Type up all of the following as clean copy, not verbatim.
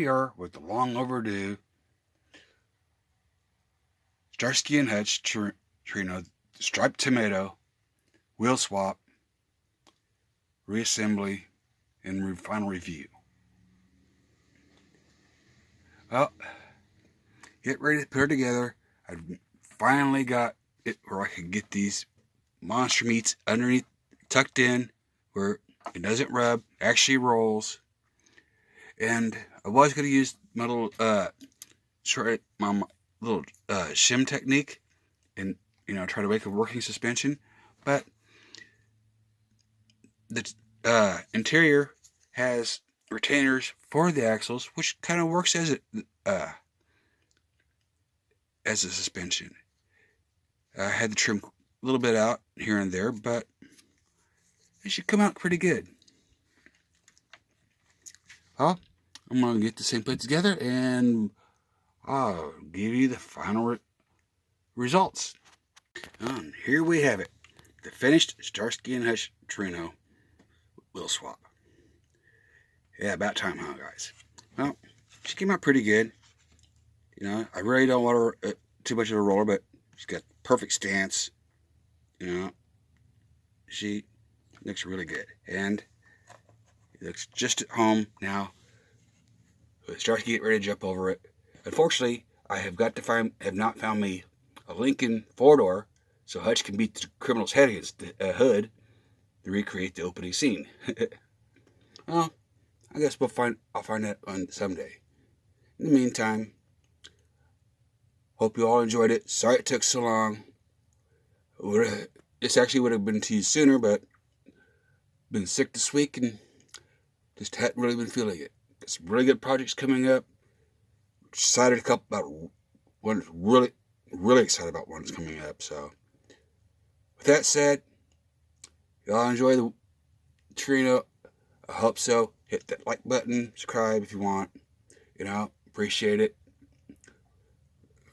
are with the long overdue Starsky and Hutch Trino striped tomato wheel swap reassembly and final review. Well, get ready to put it together. I finally got it where I could get these monster meats underneath, tucked in, where it doesn't rub, actually rolls. And I was going to use my little my little shim technique and try to make a working suspension, but the interior has retainers for the axles, which kind of works as a suspension. I had to trim a little bit out here and there, but it should come out pretty good. Well, I'm going to get this thing put together and I'll give you the final results. And here we have it. The finished Starsky and Hutch Trino wheel swap. Yeah, about time, huh, guys? Well, she came out pretty good. I really don't want her too much of a roller, but she's got perfect stance. She looks really good. And it looks just at home now. Starsky get ready to jump over it. Unfortunately, I have not found me a Lincoln four-door, so Hutch can beat the criminal's head against the hood to recreate the opening scene. Well, I guess I'll find that one someday. In the meantime, hope you all enjoyed it. Sorry it took so long. This actually would have been to you sooner, but been sick this week and just hadn't really been feeling it. Got some really good projects coming up. Excited about one. Really excited about one that's coming up. So, with that said, y'all enjoy the Trino. I hope so. Hit that like button, subscribe if you want. Appreciate it.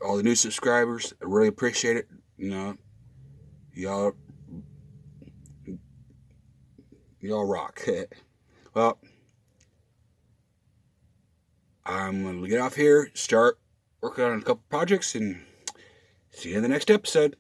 All the new subscribers, I really appreciate it. Y'all rock. Well, I'm going to get off here, start working on a couple projects, and see you in the next episode.